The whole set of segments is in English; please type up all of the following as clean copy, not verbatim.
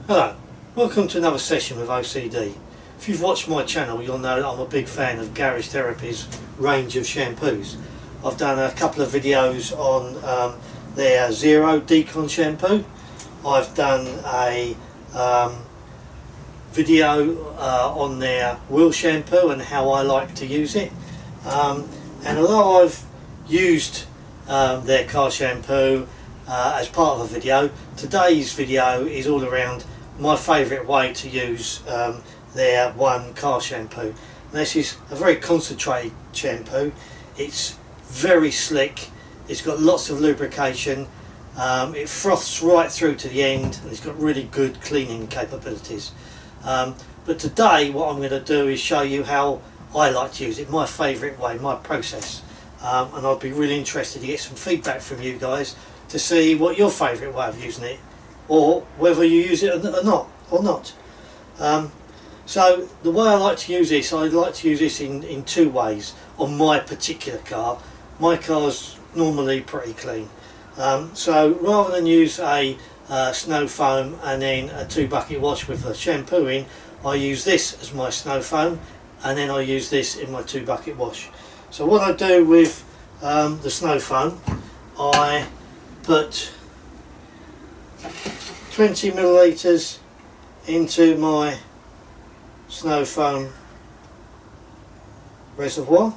Hello, welcome to another session with OCD. If you've watched my channel, you'll know that I'm a big fan of Garage Therapy's range of shampoos. I've done a couple of videos on their Zero Decon shampoo. I've done a video on their wheel shampoo and how I like to use it. And although I've used their car shampoo as part of a video, today's video is all around my favourite way to use their one car shampoo. This is a very concentrated shampoo. It's very slick, it's got lots of lubrication, it froths right through to the end, and it's got really good cleaning capabilities. But today what I'm going to do is show you how I like to use it, my favourite way, my process. And I'd be really interested to get some feedback from you guys to see what your favourite way of using it, or whether you use it or not. So the way I like to use this, I like to use this in two ways on my particular car. My car's normally pretty clean, so rather than use a snow foam and then a 2-bucket wash with the shampoo in, I use this as my snow foam, and then I use this in my 2-bucket wash. So what I do with the snow foam, I put 20 millilitres into my snow foam reservoir,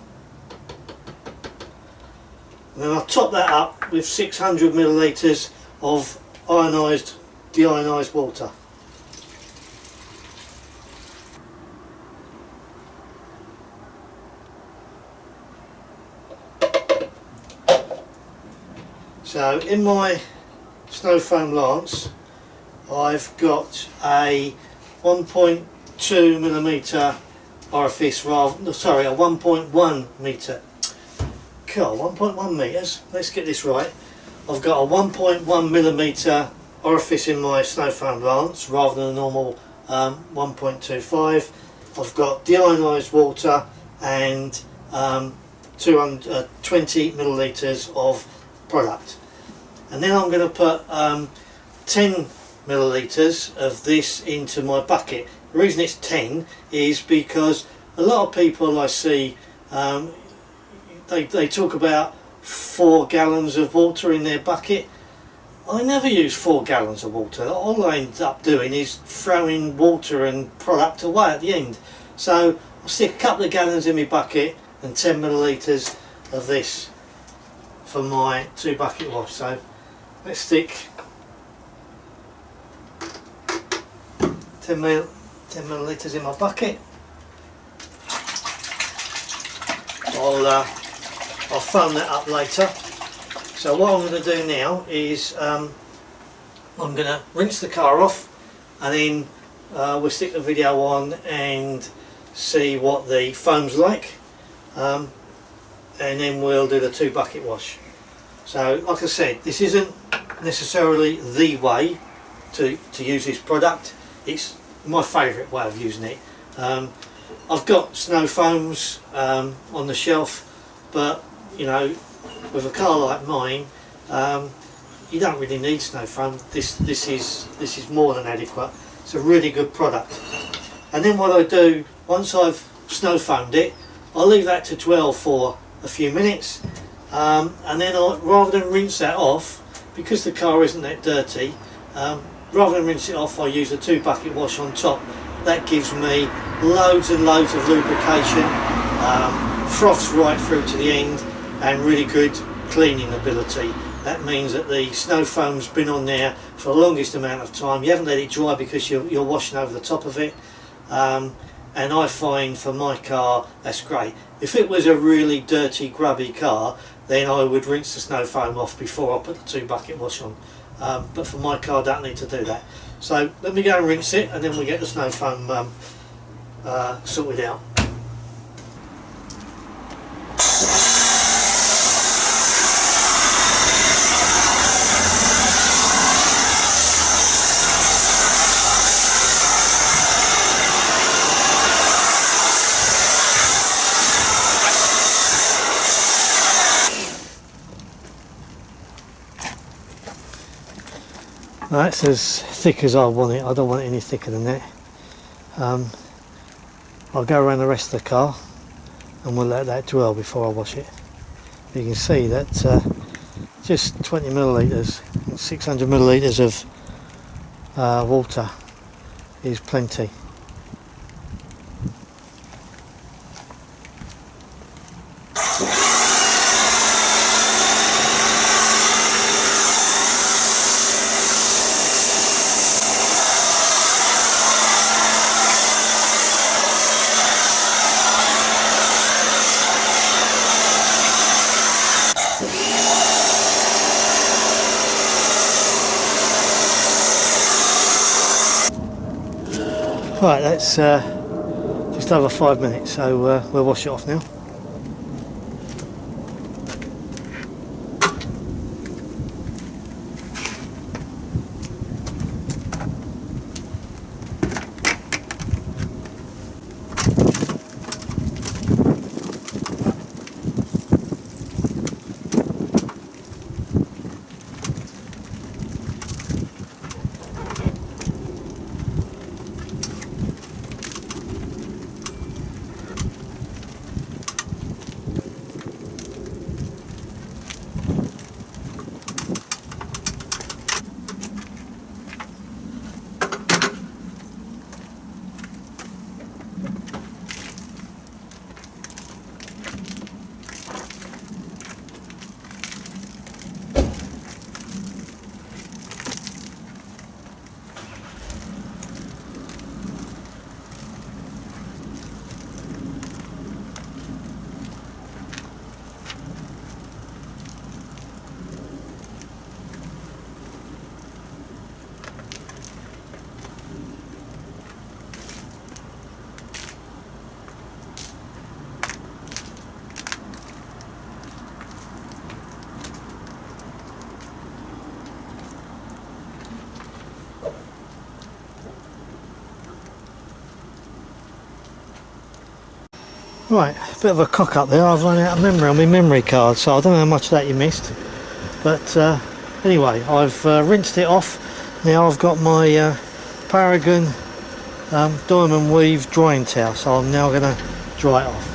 and then I top that up with 600 millilitres of deionised water. So in my snow foam lance, I've got a 1.2mm orifice, rather, sorry, a 1.1 metre. God, 1.1 metres. Let's get this right. I've got a 1.1mm orifice in my snow foam lance rather than a normal 1.25. I've got deionised water and 20 millilitres of product. And then I'm going to put 10 millilitres of this into my bucket. The reason it's 10 is because a lot of people I see, they talk about 4 gallons of water in their bucket. I never use 4 gallons of water. All I end up doing is throwing water and product away at the end. So I'll stick a couple of gallons in my bucket and 10 millilitres of this for my 2-bucket wash. So let's stick 10 millilitres in my bucket. I'll foam that up later. So what I'm going to do now is I'm going to rinse the car off, and then we'll stick the video on and see what the foam's like, and then we'll do the 2-bucket wash. So like I said, this isn't necessarily the way to use this product. It's my favourite way of using it. I've got snow foams on the shelf, but you know, with a car like mine, you don't really need snow foam. This is more than adequate. It's a really good product. And then what I do, once I've snow foamed it, I'll leave that to dwell for a few minutes, and then rather than rinse that off, because the car isn't that dirty, rather than rinse it off, I use a 2-bucket wash on top. That gives me loads and loads of lubrication, froths right through to the end, and really good cleaning ability. That means that the snow foam's been on there for the longest amount of time. You haven't let it dry because you're washing over the top of it. And I find for my car that's great. If it was a really dirty, grubby car, then I would rinse the snow foam off before I put the 2-bucket wash on. But for my car I don't need to do that. So let me go and rinse it, and then we'll get the snow foam sorted out. That's as thick as I want it. I don't want it any thicker than that. I'll go around the rest of the car and we'll let that dwell before I wash it. You can see that just 20 millilitres, 600 millilitres of water is plenty. Right, that's just over 5 minutes, so we'll wash it off now. Right, a bit of a cock up there. I've run out of memory on my memory card, so I don't know how much of that you missed. But anyway, I've rinsed it off. Now I've got my Paragon diamond weave drying towel, so I'm now going to dry it off.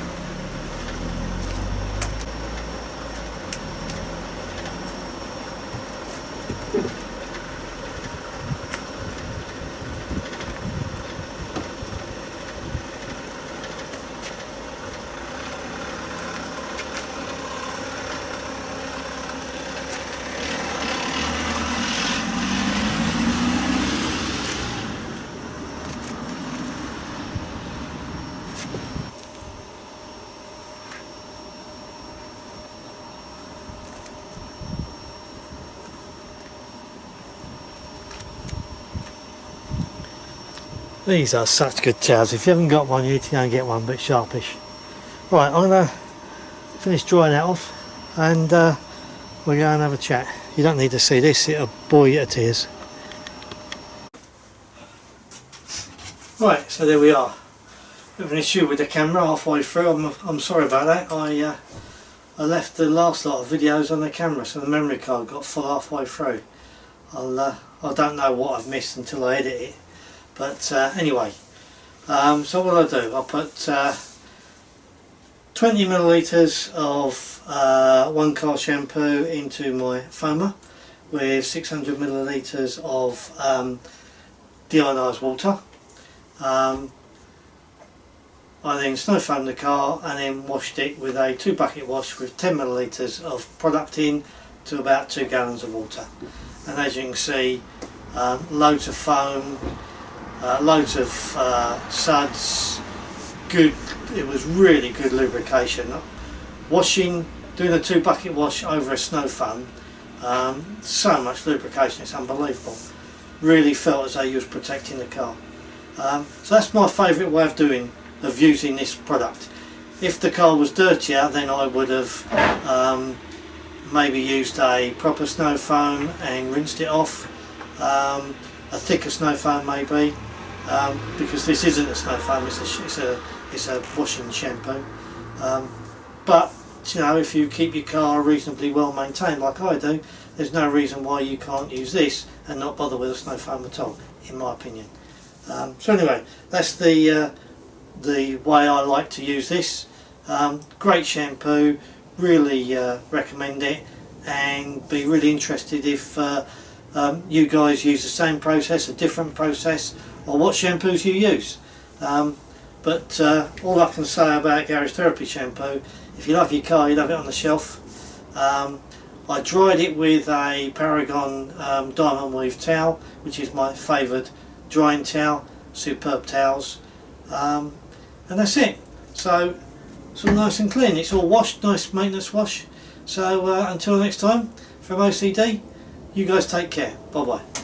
These are such good towels. If you haven't got one, you need to go and get one, but sharpish. Right, I'm going to finish drying that off and we'll go and have a chat. You don't need to see this, it'll bore you to tears. Right, so there we are. We have an issue with the camera halfway through. I'm sorry about that. I left the last lot of videos on the camera, so the memory card got full halfway through. I don't know what I've missed until I edit it. But anyway, so what I'll do, I'll put 20 millilitres of one car shampoo into my foamer with 600 millilitres of deionised water. I then snow foamed the car and then washed it with a 2 bucket wash with 10 millilitres of product in to about 2 gallons of water. And as you can see, loads of foam, loads of suds, good, it was really good lubrication. Doing a 2 bucket wash over a snow foam, so much lubrication, it's unbelievable. Really felt as though you was protecting the car. So that's my favourite way of using this product. If the car was dirtier, then I would have maybe used a proper snow foam and rinsed it off, a thicker snow foam maybe, because this isn't a snow foam, it's a washing shampoo. But you know, if you keep your car reasonably well maintained like I do, there's no reason why you can't use this and not bother with a snow foam at all, in my opinion. So anyway, that's the way I like to use this. Great shampoo, really recommend it, and be really interested if you guys use the same process, a different process, or what shampoos you use. But all I can say about Garage Therapy shampoo, if you love your car, you love it on the shelf. I dried it with a Paragon Diamond Weave towel, which is my favoured drying towel. Superb towels, and that's it. So it's all nice and clean, it's all washed, nice maintenance wash. So until next time, from OCD, you guys take care. Bye bye.